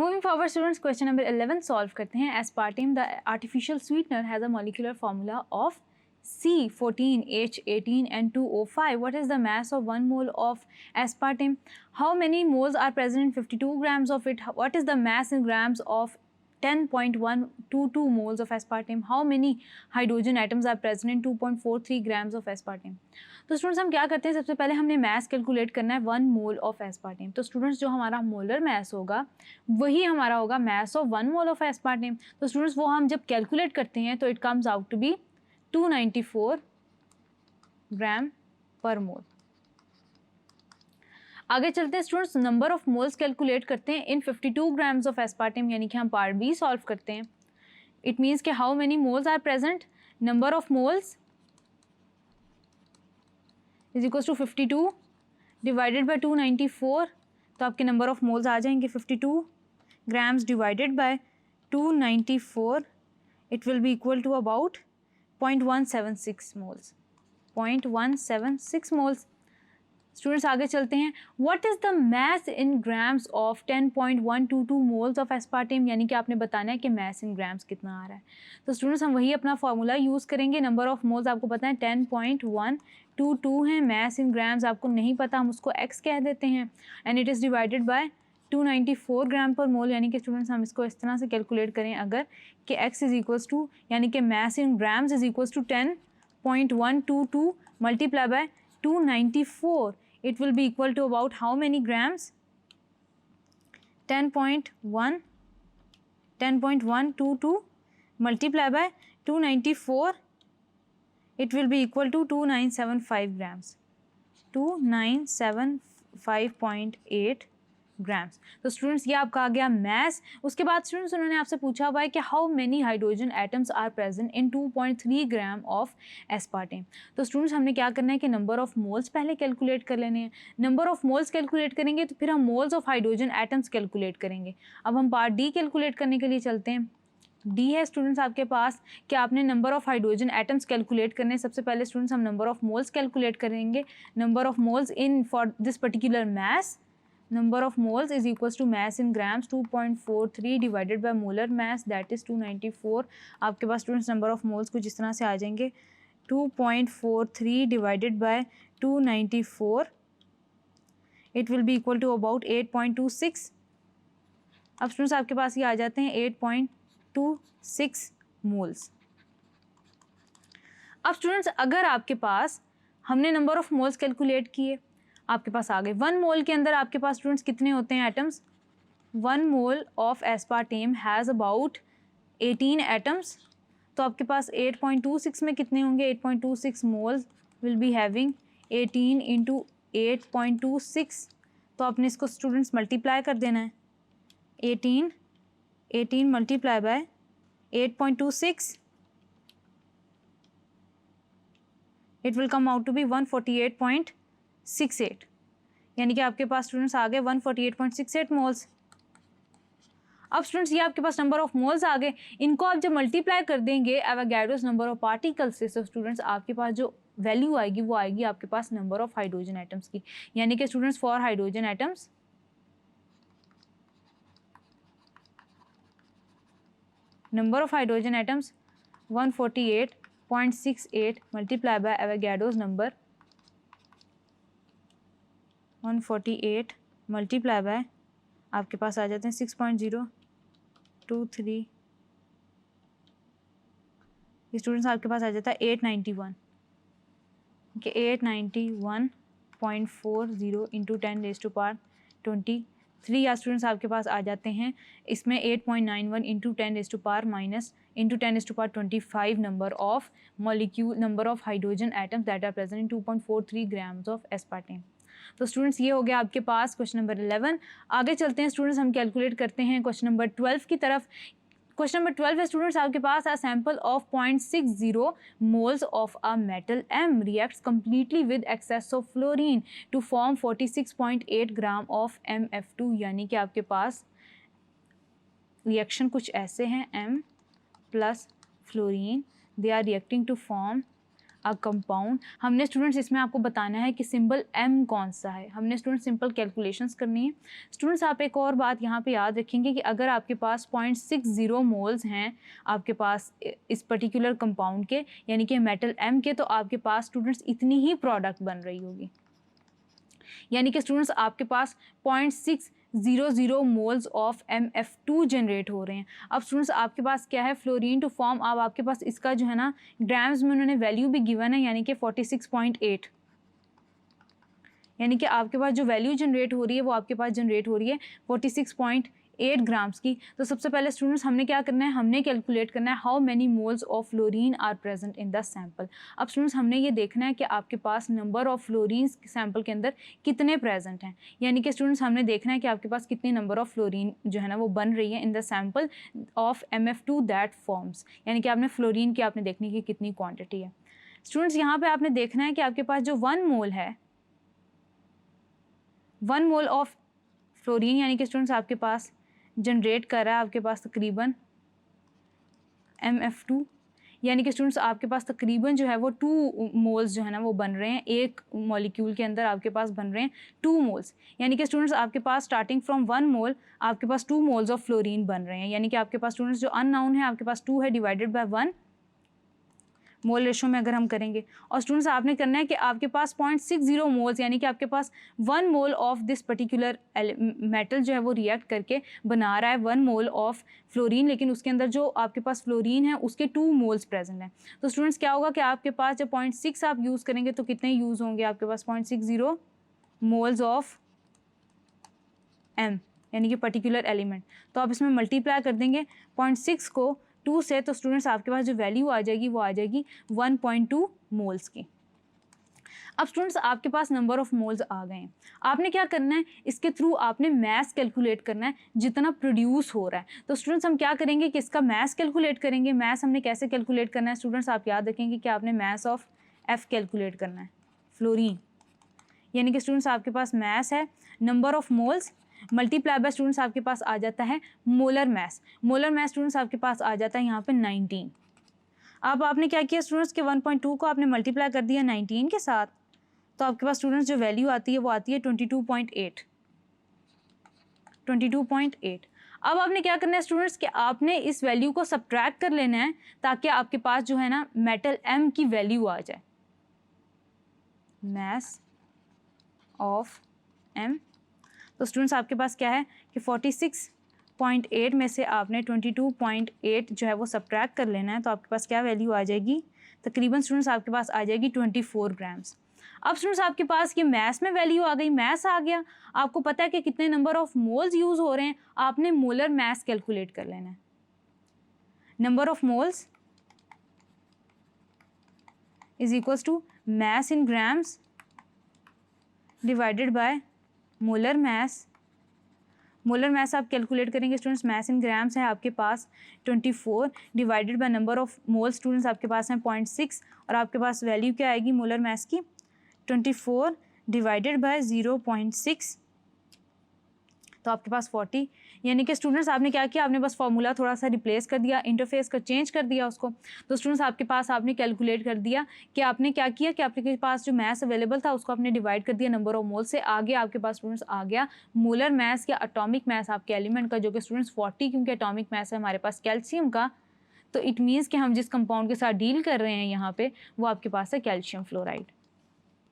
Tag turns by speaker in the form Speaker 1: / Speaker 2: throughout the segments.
Speaker 1: Moving forward students, question number 11 solve करते हैं. Aspartame the artificial sweetener has a molecular formula of C14H18 N2O5. What is the mass of 1 mole of aspartame? How many moles are present in 52 grams of it? What is the mass in grams of 10.122 moles of aspartame? How many hydrogen atoms are present in 2.43 grams of aspartame? तो students हम क्या करते हैं, सबसे पहले हमने mess calculate करना है 1 मोल ऑफ एस्पार्टेम. तो स्टूडेंट्स जो हमारा मोलर मैस होगा वही हमारा होगा mass of 1 mole of aspartame. तो स्टूडेंट्स वो हम जब कैलकुलेट करते हैं तो it comes out to be 294 gram per mole. आगे चलते हैं students, number of moles calculate करते हैं इन 52 ग्राम्स ऑफ एस्पार्टेम, यानी कि हम पार्ट बी सॉल्व करते हैं. इट मीन्स कि how many moles are present, number of moles is equal to 52 divided by 294. तो आपके नंबर ऑफ मोल्स आ जाएंगे 52 grams divided by 294. It will be equal to about 0.176 moles. 0.176 moles. Students आगे चलते हैं. What is the mass in grams of 10.122 moles of aspartame, यानी कि आपने बताना है कि मैस इन ग्राम्स कितना आ रहा है. तो स्टूडेंट्स हम वही अपना फार्मूला यूज़ करेंगे. नंबर ऑफ मोल्स आपको पता है 10.122 हैं. मैस इन ग्राम्स आपको नहीं पता, हम उसको x कह देते हैं. And it is divided by 294 gram per मोल, यानी कि स्टूडेंट्स हम इसको इस तरह से कैलकुलेट करें अगर कि x इज़ इक्वल्स टू, यानी कि mass in grams is equals to 10.122 multiply by 294. It will be equal to about how many grams? 10.122 multiply by 294. It will be equal to 2975 grams. 2975.8 grams. तो students ये आपका आ गया mess. उसके बाद students उन्होंने आपसे पूछा हुआ है कि how many hydrogen atoms are present in 2.3 gram of aspartame. तो स्टूडेंट्स हमने क्या करना है कि नंबर ऑफ मोल्स पहले कैलकुलेट कर लेने हैं. नंबर ऑफ मोल्स कैलकुलेट करेंगे तो फिर हम moles of hydrogen atoms calculate करेंगे. अब हम पार्ट डी कैलकुलेट करने के लिए चलते हैं. डी है स्टूडेंट्स आपके पास कि आपने number of hydrogen atoms calculate करने. सबसे पहले स्टूडेंट्स हम नंबर ऑफ मोल्स कैलकुलेट करेंगे. Number of moles in for this particular mass, number of moles is equals to mass in grams 2.43 divided by molar mass that is 294. आपके पास students number of moles कुछ इस तरह से आ जाएंगे 2.43 divided by 294. it will be equal to about 8.26. अब students आपके पास ये आ जाते हैं 8.26 मोल्स. अब स्टूडेंट्स अगर आपके पास हमने नंबर ऑफ मोल्स कैलकुलेट किए, आपके पास आ गए 1 मोल के अंदर आपके पास स्टूडेंट्स कितने होते हैं atoms. 1 mole of aspartame has about 18 atoms. तो आपके पास 8.26 में कितने होंगे, 8.26 moles will be having 18 into 8.26. तो आपने इसको स्टूडेंट्स मल्टीप्लाई कर देना है. 18 multiply by 8.26. It will come out to be 148.68, यानी कि आपके पास स्टूडेंट्स आ गए 148.68 मोल्स. अब स्टूडेंट्स ये आपके पास नंबर ऑफ मोल्स आ गए. इनको आप जब मल्टीप्लाई कर देंगे एवोगाड्रोस नंबर ऑफ पार्टिकल्स से, तो स्टूडेंट्स आपके पास जो वैल्यू आएगी वो आएगी आपके पास नंबर ऑफ हाइड्रोजन एटम्स की. यानी कि students for hydrogen atoms number of hydrogen atoms 148.68 multiply by Avogadro's number 148 multiply by आपके पास आ जाते हैं 6.023. स्टूडेंट्स आपके पास आ जाता है 891 कि 891.40 इंटू 10⁻23. या स्टूडेंट्स आपके पास आ जाते हैं इसमें 8.91 into 10⁻⁻ minus into 10⁻25 number of molecule number of hydrogen atoms that are present in 2.43 grams of aspartame. तो स्टूडेंट्स ये हो गया आपके पास क्वेश्चन नंबर 11. आगे चलते हैं स्टूडेंट्स, हम कैलकुलेट करते हैं क्वेश्चन नंबर 12 की तरफ. क्वेश्चन नंबर 12 है स्टूडेंट्स आपके पास a sample of 0.60 moles of a metal M reacts completely with excess of fluorine to form 46.8 gram of MF2. यानी कि आपके पास रिएक्शन कुछ ऐसे हैं M plus fluorine, they are reacting to form a compound, हमने students इसमें आपको बताना है कि सिंबल M कौन सा है, हमने स्टूडेंट्स सिंपल कैलकुलेशंस करनी है। स्टूडेंट्स आप एक और बात यहाँ पे याद रखेंगे कि अगर आपके पास 0.60 मोल्स हैं आपके पास इस पर्टिकुलर कंपाउंड के, यानी कि मेटल M के, तो आपके पास स्टूडेंट्स इतनी ही प्रोडक्ट बन रही होगी, यानी कि स्टूडेंट्स आपके पास 0.600 मोल्स ऑफ MF2 जनरेट हो रहे हैं। अब स्टूडेंट्स आपके पास क्या है, फ्लोरीन टू फॉर्म, अब आपके पास इसका जो है ना ग्राम्स में उन्होंने वैल्यू भी गिवन है, यानी कि 46.8, यानी कि आपके पास जो वैल्यू जनरेट हो रही है वो आपके पास जनरेट हो रही है 46.8 ग्राम्स की। तो सबसे पहले स्टूडेंट्स हमने क्या करना है, हमने कैलकुलेट करना है how many moles of fluorine are present in the sample. अब स्टूडेंट्स हमने ये देखना है कि आपके पास नंबर ऑफ फ्लोरीन सैंपल के अंदर कितने प्रेजेंट हैं, यानी कि स्टूडेंट्स हमने देखना है कि आपके पास कितनी नंबर ऑफ फ्लोरीन जो है ना वो बन रही है इन the sample of MF2 that forms, यानी कि आपने फ्लोरीन की आपने देखनी कि कितनी क्वान्टिटी है। स्टूडेंट्स यहाँ पे आपने देखना है कि आपके पास जो 1 मोल है, 1 मोल ऑफ फ्लोरीन, यानी कि स्टूडेंट्स आपके पास जनरेट कर रहा है आपके पास तकरीबन MF2, यानी कि स्टूडेंट्स आपके पास तकरीबन जो है वो 2 मोल्स जो है ना वो बन रहे हैं, एक मॉलिक्यूल के अंदर आपके पास बन रहे हैं 2 मोल्स, यानी कि स्टूडेंट्स आपके पास स्टार्टिंग फ्रॉम 1 मोल आपके पास 2 मोल्स ऑफ फ्लोरीन बन रहे हैं, यानी कि आपके पास स्टूडेंट्स जो अननाउन है आपके पास 2 है डिवाइडेड बाय 1 मोल रेशो में अगर हम करेंगे। और स्टूडेंट्स आपने करना है कि आपके पास 0.60 मोल्स, यानी कि आपके पास 1 mole of this particular metal जो है वो रिएक्ट करके बना रहा है 1 मोल ऑफ फ्लोरीन, लेकिन उसके अंदर जो आपके पास फ्लोरीन है उसके 2 मोल्स प्रेजेंट हैं। तो स्टूडेंट्स क्या होगा कि आपके पास जब 0.6 आप यूज़ करेंगे तो कितने यूज़ होंगे, आपके पास 0.60 मोल्स ऑफ M, यानी कि पर्टिकुलर एलिमेंट। तो आप इसमें मल्टीप्लाई कर देंगे 0.6 को 2 से, तो स्टूडेंट्स आपके पास जो वैल्यू आ जाएगी वो आ जाएगी 1.2 मोल्स की। अब स्टूडेंट्स आपके पास नंबर ऑफ मोल्स आ गए हैं, आपने क्या करना है, इसके थ्रू आपने मैस कैलकुलेट करना है जितना प्रोड्यूस हो रहा है। तो स्टूडेंट्स हम क्या करेंगे कि इसका मैस कैलकुलेट करेंगे। मैस हमने कैसे कैलकुलेट करना है स्टूडेंट्स, आप याद रखेंगे कि आपने मैस ऑफ F कैलकुलेट करना है, फ्लोरीन, यानी कि स्टूडेंट्स आपके पास मैस है number of moles multiply by students आपके पास आ जाता है molar mass. Molar mess students आपके पास आ जाता है यहाँ पे 19। अब आपने क्या किया स्टूडेंट्स के 1.2 को आपने मल्टीप्लाई कर दिया 19 के साथ, तो आपके पास स्टूडेंट्स जो वैल्यू आती है वो आती है 22.8। अब आपने क्या करना है स्टूडेंट्स कि आपने इस वैल्यू को सब्ट्रैक्ट कर लेना है ताकि आपके पास जो है ना मेटल M की वैल्यू आ जाए, मैस ऑफ M। तो स्टूडेंट्स आपके पास क्या है कि 46.8 में से आपने 22.8 जो है वो सब्ट्रैक्ट कर लेना है, तो आपके पास क्या वैल्यू आ जाएगी, तकरीबन स्टूडेंट्स आपके पास आ जाएगी 24 ग्राम्स। अब स्टूडेंट्स आपके पास ये मैस में वैल्यू आ गई, मैस आ गया, आपको पता है कि कितने नंबर ऑफ मोल्स यूज़ हो रहे हैं, आपने मोलर मैस कैलकुलेट कर लेना है। Number of moles is equals to mass in grams divided by molar mass. Molar mass आप कैलकुलेट करेंगे स्टूडेंट्स, मैस इन ग्राम्स है आपके पास 24 divided by number of mole students आपके पास हैं 0.6, और आपके पास वैल्यू क्या आएगी मोलर मैस की 24 डिवाइडेड बाय 0.6, तो आपके पास 40। यानी कि स्टूडेंट्स आपने क्या किया, आपने बस फॉर्मूला थोड़ा सा रिप्लेस कर दिया, इंटरफेस का चेंज कर दिया उसको। तो स्टूडेंट्स आपके पास आपने कैलकुलेट कर दिया कि आपने क्या किया कि आपके पास जो मैस अवेलेबल था उसको आपने डिवाइड कर दिया नंबर ऑफ मोल से, आगे आपके पास स्टूडेंट्स आ गया मोलर मैस या एटॉमिक मैस आपके एलिमेंट का, जो कि स्टूडेंट्स 40, क्योंकि एटॉमिक मैस है हमारे पास कैल्शियम का, तो इट मीन्स कि हम जिस कंपाउंड के साथ डील कर रहे हैं यहाँ पे वो आपके पास है calcium fluoride.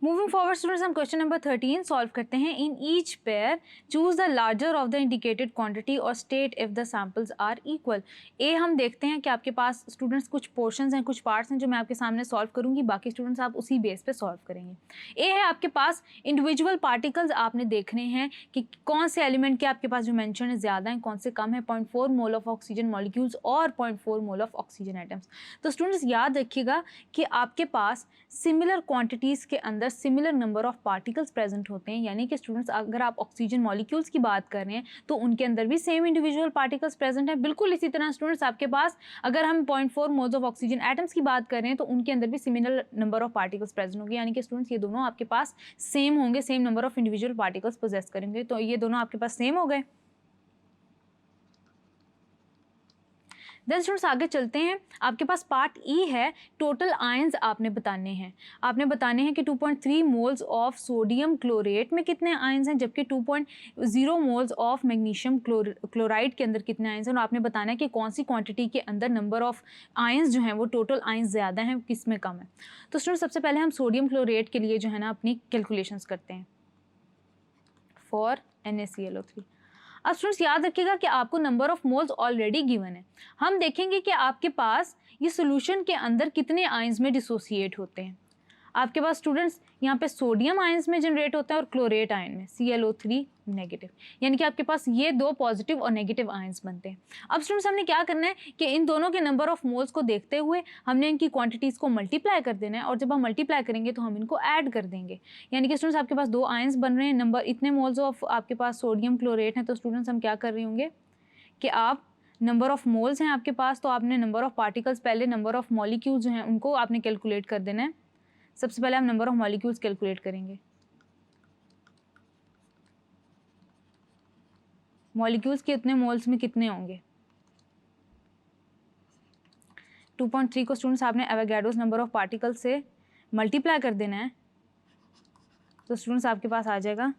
Speaker 1: Moving forward students हम क्वेश्चन नंबर 13 सॉल्व करते हैं। In each pair choose the larger of the indicated quantity और state if the samples are equal. A हम देखते हैं कि आपके पास स्टूडेंट्स कुछ पोर्शंस हैं, कुछ पार्ट्स हैं जो मैं आपके सामने सॉल्व करूंगी, बाकी स्टूडेंट्स आप उसी बेस पे सॉल्व करेंगे। ए है आपके पास इंडिविजुअल पार्टिकल्स आपने देखने हैं कि कौन से एलिमेंट के आपके पास जो मेंशन है ज़्यादा हैं, कौन से कम है, 0.4 मोल ऑफ ऑक्सीजन मॉलिक्यूल्स और 0.4 मोल ऑफ ऑक्सीजन एटम्स। तो स्टूडेंट्स याद रखिएगा कि आपके पास सिमिलर क्वांटिटीज़ के अंदर similar number of particles present होते हैं, यानी कि स्टूडेंट्स अगर आप ऑक्सीजन मॉलिक्यूल्स की बात कर रहे हैं तो उनके अंदर भी सेम इंडिविजुअल पार्टिकल्स प्रेजेंट हैं। बिल्कुल इसी तरह स्टूडेंट्स आपके पास अगर हम 0.4 मोल्स ऑफ ऑक्सीजन एटम्स की बात कर रहे हैं तो उनके अंदर भी similar number of particles present होंगे, यानी कि स्टूडेंट्स ये दोनों आपके पास सेम होंगे, same number of individual particles possess करेंगे, तो ये दोनों आपके पास सेम हो गए। देन स्टूडेंट्स आगे चलते हैं, आपके पास पार्ट ई है, टोटल आयंस आपने बताने हैं। आपने बताने हैं कि 2.3 मोल्स ऑफ सोडियम क्लोरेट में कितने आयंस हैं, जबकि 2.0 मोल्स ऑफ मैग्नीशियम क्लोराइड के अंदर कितने आयंस हैं, और आपने बताना है कि कौन सी क्वांटिटी के अंदर नंबर ऑफ आयंस जो हैं वो टोटल आयंस ज़्यादा हैं, किस में कम है। तो स्टूडेंट्स सबसे पहले हम सोडियम क्लोरेट के लिए जो है ना अपनी कैलकुलेशंस करते हैं फॉर NaClO3। अब स्टूडेंट्स याद रखिएगा कि आपको number of moles already given है। हम देखेंगे कि आपके पास ये सोल्यूशन के अंदर कितने आयंस में डिसोसिएट होते हैं। आपके पास स्टूडेंट्स यहाँ पे सोडियम आयंस में जनरेट होता है और क्लोरेट आयन में ClO3 नेगेटिव, यानी कि आपके पास ये दो पॉजिटिव और नेगेटिव आयंस बनते हैं। अब स्टूडेंट्स हमने क्या करना है कि इन दोनों के नंबर ऑफ मोल्स को देखते हुए हमने इनकी क्वांटिटीज़ को मल्टीप्लाई कर देना है, और जब हम मल्टीप्लाई करेंगे तो हम इनको ऐड कर देंगे। यानी कि स्टूडेंट्स आपके पास दो आयंस बन रहे हैं, नंबर इतने मोल्स ऑफ आपके पास सोडियम क्लोरेट हैं, तो स्टूडेंट्स हम क्या कर रहे होंगे कि आप नंबर ऑफ मोल्स हैं आपके पास, तो आपने नंबर ऑफ पार्टिकल्स पहले नंबर ऑफ मॉलिक्यूल्स जो हैं उनको आपने कैलकुलेट कर देना है। सबसे पहले हम नंबर ऑफ मॉलिक्यूल्स कैलकुलेट करेंगे। मॉलिक्यूल्स के इतने मोल्स में कितने होंगे, 2.3 को स्टूडेंट्स आपने एवोगाड्रोस नंबर ऑफ पार्टिकल से मल्टीप्लाई कर देना है, तो स्टूडेंट्स आपके पास आ जाएगा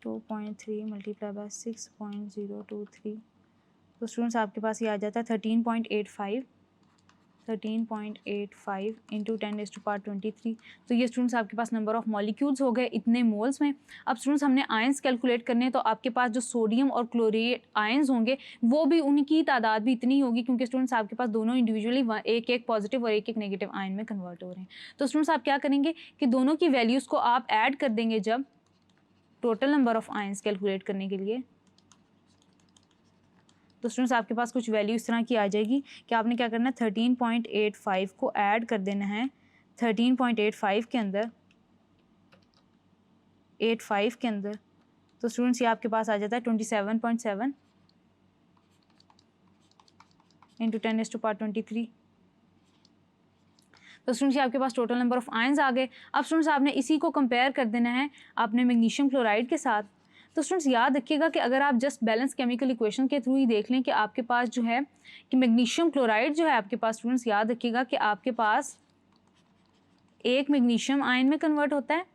Speaker 1: 2.3 मल्टीप्लाई बाय 6.023, तो स्टूडेंट्स आपके पास ये आ जाता है 13.85 इंटू 10⁻23। तो ये स्टूडेंट्स आपके पास नंबर ऑफ मॉलिक्यूल्स हो गए इतने मोल्स में। अब स्टूडेंट्स हमने आयंस कैलकुलेट करने हैं, तो आपके पास जो सोडियम और क्लोरेट आयंस होंगे वो भी उनकी तादाद भी इतनी होगी, क्योंकि स्टूडेंट्स आपके पास दोनों इंडिविजुअली एक एक पॉजिटिव और एक एक नेगेटिव आयन में कन्वर्ट हो रहे हैं। तो स्टूडेंट्स आप क्या करेंगे कि दोनों की वैल्यूज़ को आप ऐड कर देंगे जब total number of ions calculate करने के लिए। तो स्टूडेंट्स आपके पास कुछ वैल्यू इस तरह की आ जाएगी कि आपने क्या करना है 13.85 को ऐड कर देना है 13.85 के अंदर 85 के अंदर, तो स्टूडेंट्स ये आपके पास आ जाता है 27.7 इंटू 10⁻23। तो स्टूडेंट्स ये आपके पास टोटल नंबर ऑफ आयंस आ गए। अब स्टूडेंट्स आपने इसी को कंपेयर कर देना है आपने मैग्नीशियम क्लोराइड के साथ। तो स्टूडेंट्स याद रखिएगा कि अगर आप जस्ट बैलेंस केमिकल इक्वेशन के थ्रू ही देख लें कि आपके पास जो है कि मैग्नीशियम क्लोराइड जो है आपके पास, स्टूडेंट्स याद रखिएगा कि आपके पास एक मैग्नीशियम आयन में कन्वर्ट होता है,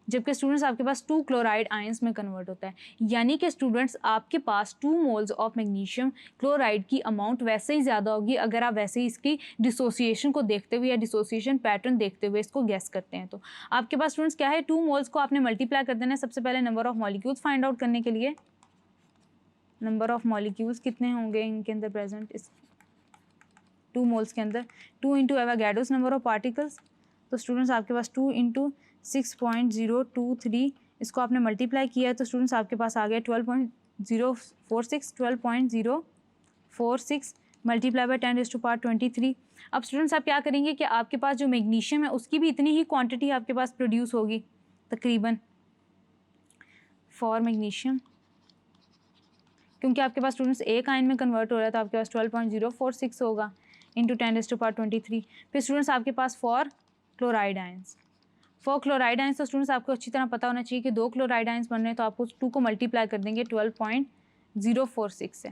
Speaker 1: जबकि स्टूडेंट्स आपके पास 2 क्लोराइड आयंस में कन्वर्ट होता है। यानी कि स्टूडेंट्स आपके पास 2 मोल्स ऑफ मैग्नीशियम क्लोराइड की अमाउंट वैसे ही ज़्यादा होगी अगर आप वैसे ही इसकी डिसोसिएशन को देखते हुए या डिसोसिएशन पैटर्न देखते हुए इसको गैस करते हैं। तो आपके पास स्टूडेंट्स क्या है, 2 मोल्स को आपने मल्टीप्लाई कर देना है सबसे पहले number of molecules find out करने के लिए। नंबर ऑफ मॉलिक्यूल्स कितने होंगे इनके अंदर प्रेजेंट, इस 2 मोल्स के अंदर 2 into Avogadro's number of particles. तो स्टूडेंट्स आपके पास 2 इंटू 6.023 इसको आपने मल्टीप्लाई किया है, तो स्टूडेंट्स आपके पास आ गया 12.046 मल्टीप्लाई बाय 10⁻23। अब स्टूडेंट्स आप क्या करेंगे कि आपके पास जो मैग्नीशियम है उसकी भी इतनी ही क्वांटिटी आपके पास प्रोड्यूस होगी तकरीबन फॉर मैग्नीशियम, क्योंकि आपके पास स्टूडेंट्स एक आयन में कन्वर्ट हो रहा है, तो आपके पास 12.046 होगा इंटू 10⁻23। फिर स्टूडेंट्स आपके पास four chloride ions, four chloride ions तो स्टूडेंट्स आपको अच्छी तरह पता होना चाहिए कि 2 क्लोराइड आयंस बन रहे हैं, तो आपको 2 को मल्टीप्लाई कर देंगे 12.046 से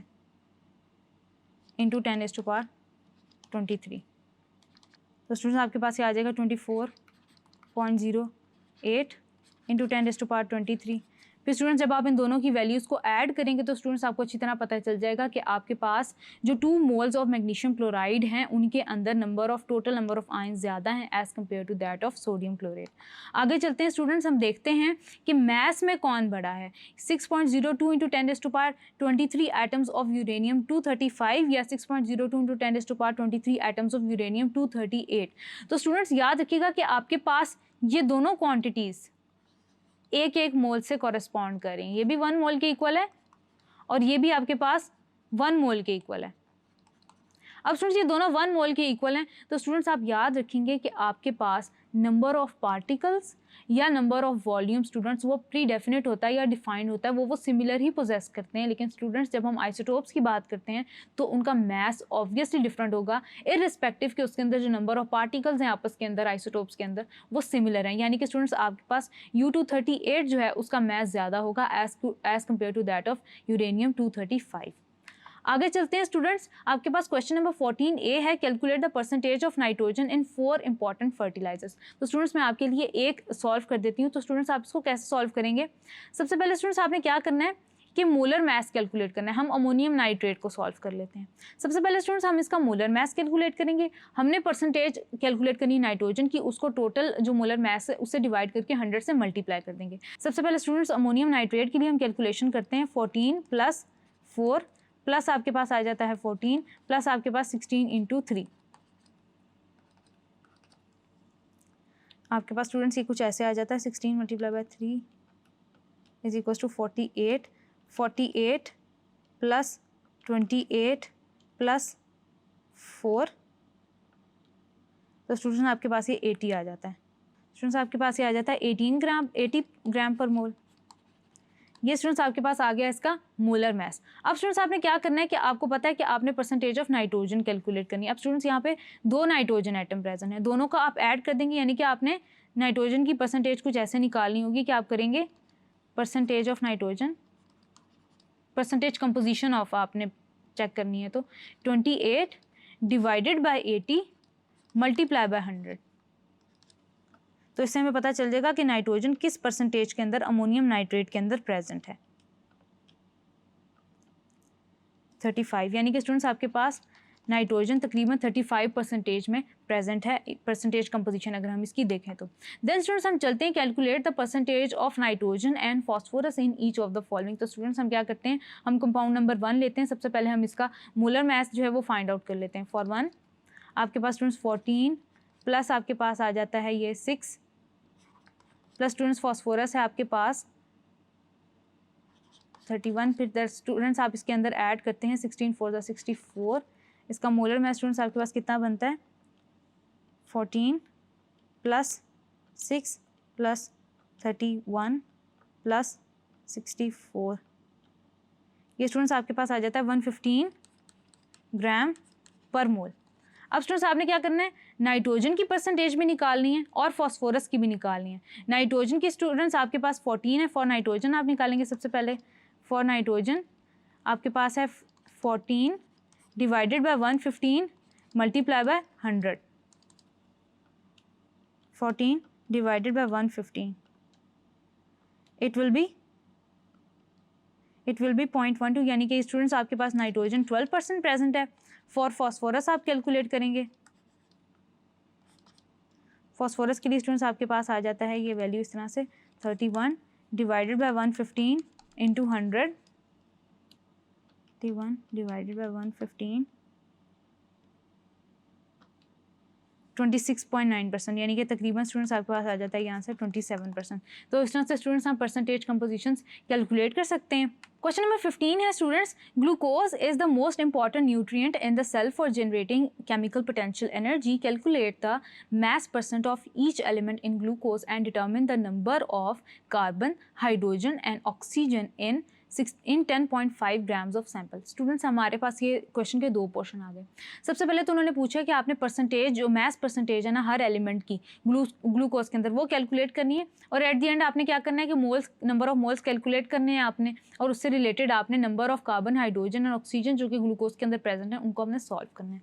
Speaker 1: इंटू 10⁻23। तो स्टूडेंट्स आपके पास ये आ जाएगा 24.08 इंटू 10⁻23। फिर स्टूडेंट्स जब आप इन दोनों की वैल्यूज़ को ऐड करेंगे तो स्टूडेंट्स आपको अच्छी तरह पता चल जाएगा कि आपके पास जो 2 मोल्स ऑफ मैग्नीशियम क्लोराइड हैं उनके अंदर टोटल नंबर ऑफ आयंस ज़्यादा हैं as compare to that of sodium chlorate. आगे चलते हैं स्टूडेंट्स, हम देखते हैं कि मैस में कौन बड़ा है, 6.02 इंटू 10⁻23 एटम्स ऑफ यूरेनियम 235 या 6.02 इंटू 10⁻23 एटम्स ऑफ यूरेनियम 238। तो स्टूडेंट्स याद रखिएगा कि आपके पास ये दोनों क्वान्टिटीज़ एक एक मोल से कॉरेस्पॉन्ड करें, ये भी 1 मोल के इक्वल है और ये भी आपके पास 1 मोल के इक्वल है। अब स्टूडेंट्स ये दोनों 1 मोल के इक्वल हैं, तो स्टूडेंट्स आप याद रखेंगे कि आपके पास नंबर ऑफ पार्टिकल्स या नंबर ऑफ वॉल्यूम स्टूडेंट्स वो प्री डेफिनेट होता है या डिफाइंड होता है, वो सिमिलर ही पोजेस करते हैं। लेकिन स्टूडेंट्स जब हम आइसोटोप्स की बात करते हैं तो उनका मैस ऑब्वियसली डिफरेंट होगा, इररिस्पेक्टिव कि उसके अंदर जो नंबर ऑफ पार्टिकल्स हैं आपस के अंदर आइसोटोप्स के अंदर वो सिमिलर हैं। यानी कि स्टूडेंट्स आपके पास U238 जो है उसका मैस ज़्यादा होगा as compare to that of uranium 235। आगे चलते हैं स्टूडेंट्स, आपके पास क्वेश्चन नंबर 14A है, calculate the percentage of nitrogen in 4 important fertilisers. तो स्टूडेंट्स मैं आपके लिए एक सॉल्व कर देती हूँ। तो स्टूडेंट्स आप इसको कैसे सॉल्व करेंगे? सबसे पहले स्टूडेंट्स आपने क्या करना है कि मोलर मास कैलकुलेट करना है। हम अमोनियम नाइट्रेट को सॉल्व कर लेते हैं। सबसे पहले स्टूडेंट्स हम इसका मोलर मास कैलकुलेट करेंगे। हमने परसेंटेज कैलकुलेट करनी है नाइट्रोजन की, उसको टोटल जो मोलर मास है उससे डिवाइड करके 100 से मल्टीप्लाई कर देंगे। सबसे पहले स्टूडेंट्स अमोनियम नाइट्रेट के लिए हम कैलकुलेशन करते हैं 14 + 4 प्लस आपके पास आ जाता है 14 प्लस आपके पास 16 × 3। आपके पास स्टूडेंट्स ये कुछ ऐसे आ जाता है 16 × 3 = 48, 48 + 28 + 4। तो स्टूडेंट्स आपके पास ये 80 आ जाता है। स्टूडेंट्स आपके पास ये आ जाता है 80 ग्राम पर मोल। ये स्टूडेंट्स आपके पास आ गया इसका मोलर मास। अब स्टूडेंट्स आपने क्या करना है कि आपको पता है कि आपने परसेंटेज ऑफ नाइट्रोजन कैलकुलेट करनी है। अब स्टूडेंट्स यहाँ पे 2 नाइट्रोजन एटम प्रेजेंट है, दोनों को आप ऐड कर देंगे, यानी कि आपने नाइट्रोजन की परसेंटेज कुछ ऐसे निकालनी होगी कि आप करेंगे percentage of nitrogen, percentage composition of आपने चेक करनी है। तो 28 डिवाइडेड बाय 80 मल्टीप्लाई बाय 100। तो इससे हमें पता चल जाएगा कि नाइट्रोजन किस परसेंटेज के अंदर अमोनियम नाइट्रेट के अंदर प्रेजेंट है। 35, यानी कि स्टूडेंट्स आपके पास नाइट्रोजन तकरीबन 35% में प्रेजेंट है, परसेंटेज कंपोजिशन अगर हम इसकी देखें तो। देन स्टूडेंट्स हम चलते हैं calculate the percentage of nitrogen and phosphorus in each of the following. तो स्टूडेंट्स हम क्या करते हैं, हम कंपाउंड नंबर 1 लेते हैं। सबसे पहले हम इसका मोलर मास जो है वो फाइंड आउट कर लेते हैं। फॉर 1 आपके पास स्टूडेंट्स 14 प्लस आपके पास आ जाता है ये 6 प्लस स्टूडेंट्स फॉस्फोरस है आपके पास 31। फिर स्टूडेंट्स आप इसके अंदर ऐड करते हैं 16 × 4 = 64। इसका मोलर मास स्टूडेंट्स आपके पास कितना बनता है 14 + 6 + 31 + 64। ये स्टूडेंट्स आपके पास आ जाता है 115 ग्राम पर मोल। अब स्टूडेंट्स आपने क्या करना है, नाइट्रोजन की परसेंटेज भी निकालनी है और फॉस्फोरस की भी निकालनी है। नाइट्रोजन की स्टूडेंट्स आपके पास 14 है। फॉर नाइट्रोजन आप निकालेंगे सबसे पहले। फॉर नाइट्रोजन आपके पास है 14 divided by 115 multiply by 100। 14 divided by 115 it will B 0.12, यानी कि स्टूडेंट्स आपके पास नाइट्रोजन 12% प्रेजेंट है। फॉर फॉस्फोरस आप कैलकुलेट करेंगे। फॉस्फोरस के लिए स्टूडेंट्स आपके पास आ जाता है ये वैल्यू इस तरह से 31 डिवाइडेड बाय 115 × 100। 31 डिवाइडेड बाय 115 26.9%, यानी कि तकरीबन स्टूडेंट्स आपके पास आ जाता है यहाँ से 27%। तो इस तरह से स्टूडेंट्स हम परसेंटेज कंपोजिशंस कैलकुलेट कर सकते हैं। क्वेश्चन नंबर 15 है students, glucose is the most important nutrient in the cell for generating chemical potential energy. Calculate the mass % of each element in glucose and determine the number of carbon, hydrogen and oxygen in 10.5 grams of sample। Students हमारे पास ये question के 2 portion आ गए। सबसे पहले तो उन्होंने पूछा कि आपने परसेंटेज जो मैस परसेंटेज है ना हर एलिमेंट की ग्लूकोज के अंदर वो कैलकुलेट करनी है, और एट द एंड आपने क्या करना है कि moles, number of moles calculate करने हैं आपने, और उससे रिलेटेड आपने नंबर ऑफ कार्बन, हाइड्रोजन और ऑक्सीजन जो कि ग्लूकोज के अंदर प्रेजेंट है उनको हमने सॉल्व करना है।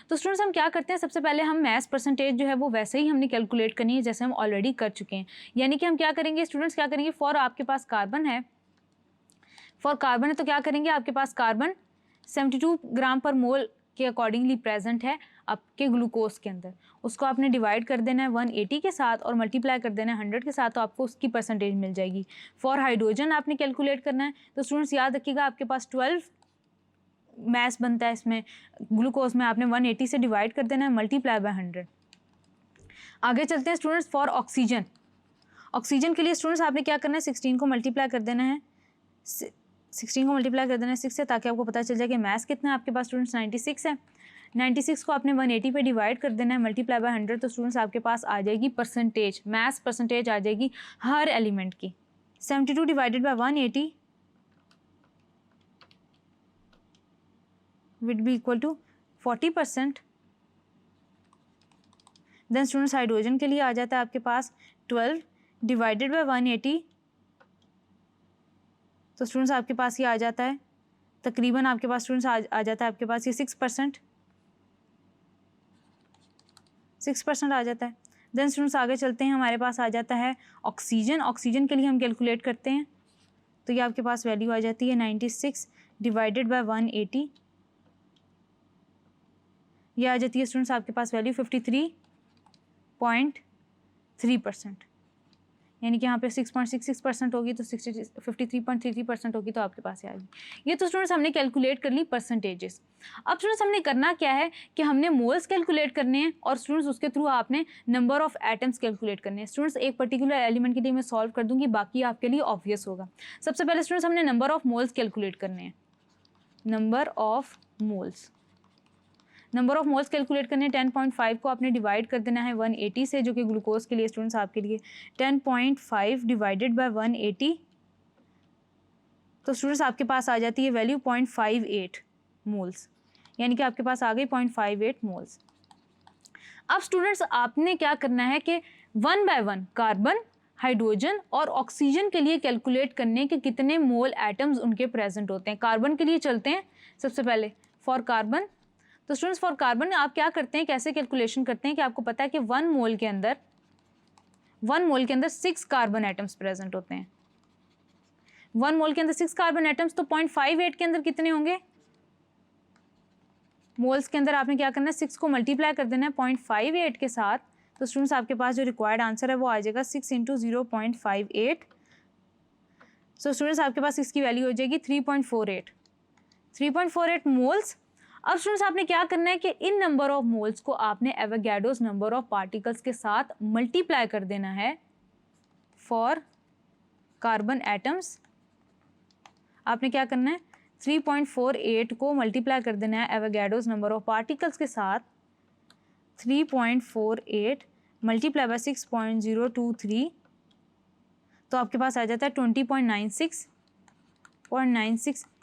Speaker 1: तो स्टूडेंट्स हम क्या करते हैं, सबसे पहले हम मैस परसेंटेज जो है वो वैसे ही हमने कैलकुलेट करनी है जैसे हम ऑलरेडी कर चुके हैं। यानी कि हम क्या करेंगे स्टूडेंट्स, क्या करेंगे, फॉर आपके पास कार्बन है, फॉर कार्बन है तो क्या करेंगे, आपके पास कार्बन 72 ग्राम पर मोल के अकॉर्डिंगली प्रेजेंट है आपके ग्लूकोज के अंदर। उसको आपने डिवाइड कर देना है 180 के साथ और मल्टीप्लाई कर देना है 100 के साथ, तो आपको उसकी परसेंटेज मिल जाएगी। फॉर हाइड्रोजन आपने कैलकुलेट करना है, तो स्टूडेंट्स याद रखिएगा आपके पास 12 मैस बनता है इसमें, ग्लूकोज में आपने 180 से डिवाइड कर देना है मल्टीप्लाई बाय 100। आगे चलते हैं स्टूडेंट्स, फॉर ऑक्सीजन। ऑक्सीजन के लिए स्टूडेंट्स आपने क्या करना है, 16 को मल्टीप्लाई कर देना है 6 से, ताकि आपको पता चल जाए कि मैस कितना है आपके पास स्टूडेंट्स 96 है। 96 को आपने 180 पे डिवाइड कर देना है मल्टीप्लाई बाय 100, तो स्टूडेंट्स आपके पास आ जाएगी परसेंटेज, मैस परसेंटेज आ जाएगी हर एलिमेंट की। 72 divided by 180 will be equal to 40%। Then students hydrogen के लिए आ जाता है आपके पास 12 डिवाइडेड बाय 180, तो स्टूडेंट्स आपके पास ये आ जाता है तकरीबन आपके पास स्टूडेंट्स आ जाता है आपके पास ये 6% आ जाता है। देन स्टूडेंट्स आगे चलते हैं, हमारे पास आ जाता है ऑक्सीजन। ऑक्सीजन के लिए हम कैलकुलेट करते हैं तो ये आपके पास वैल्यू आ जाती है 96 डिवाइडेड बाय 180, ये आ जाती है स्टूडेंट्स आपके पास वैल्यू 53.3%, यानी कि यहाँ पे 6.66% होगी तो 53.33% होगी तो आपके पास ये आएगी। ये तो स्टूडेंट्स हमने कैलकुलेट कर ली परसेंटेजेस। अब स्टूडेंट्स हमने करना क्या है कि हमने मोल्स कैलकुलेट करने हैं और स्टूडेंट्स उसके थ्रू आपने नंबर ऑफ एटम्स कैलकुलेट करने हैं। स्टूडेंट्स एक पर्टिकुलर एलिमेंट के लिए मैं सॉल्व कर दूंगी, बाकी आपके लिए ऑब्वियस होगा। सबसे पहले स्टूडेंट्स हमने नंबर ऑफ मोल्स कैलकुलेट करने हैं। नंबर ऑफ मोल्स कैलकुलेट करने 10.5 को आपने डिवाइड कर देना है 180 से, जो कि ग्लूकोज के लिए स्टूडेंट्स आपके लिए 10.5 डिवाइडेड बाय 180, तो स्टूडेंट्स आपके पास आ जाती है वैल्यू 0.58 मोल्स, यानी कि आपके पास आ गई 0.58 मोल्स। अब स्टूडेंट्स आपने क्या करना है कि 1 बाय 1 कार्बन, हाइड्रोजन और ऑक्सीजन के लिए कैलकुलेट करने के कितने मोल एटम्स उनके प्रेजेंट होते हैं। कार्बन के लिए चलते हैं सबसे पहले, फॉर कार्बन। तो स्टूडेंट्स फॉर कार्बन आप क्या करते हैं, कैसे कैलकुलेशन करते हैं कि आपको पता है कि 1 मोल के अंदर 6 कार्बन एटम्स प्रेजेंट होते हैं। 1 मोल के अंदर 6 कार्बन एटम्स, तो 0.58 के अंदर कितने होंगे मोल्स के अंदर? आपने क्या करना है, 6 को मल्टीप्लाई कर देना है 0.58 के साथ, तो स्टूडेंट्स आपके पास जो रिक्वायर्ड आंसर है वो आ जाएगा 6 × 0.58। सो स्टूडेंट्स आपके पास 6 की वैल्यू हो जाएगी 3.48 मोल्स। अब स्टूडेंट्स आपने क्या करना है कि इन नंबर ऑफ मोल्स को आपने एवोगैड्रोस नंबर ऑफ पार्टिकल्स के साथ मल्टीप्लाई कर देना है फॉर कार्बन एटम्स। आपने क्या करना है, 3.48 को मल्टीप्लाई कर देना है एवोगैड्रोस नंबर ऑफ पार्टिकल्स के साथ। 3.48 मल्टीप्लाई बाय 6.023, तो आपके पास आ जाता है 20.96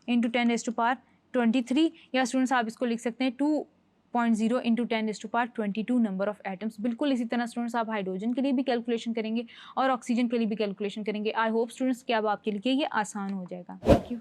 Speaker 1: इंटू 10⁻23, या स्टूडेंट्स आप इसको लिख सकते हैं 2.0 इंटू 10⁻22 नंबर ऑफ एटम्स। बिल्कुल इसी तरह स्टूडेंट्स आप हाइड्रोजन के लिए भी कैलकुलेशन करेंगे और ऑक्सीजन के लिए भी कैलकुलेशन करेंगे। आई होप स्टूडेंट्स कि अब आपके लिए ये आसान हो जाएगा। Thank you.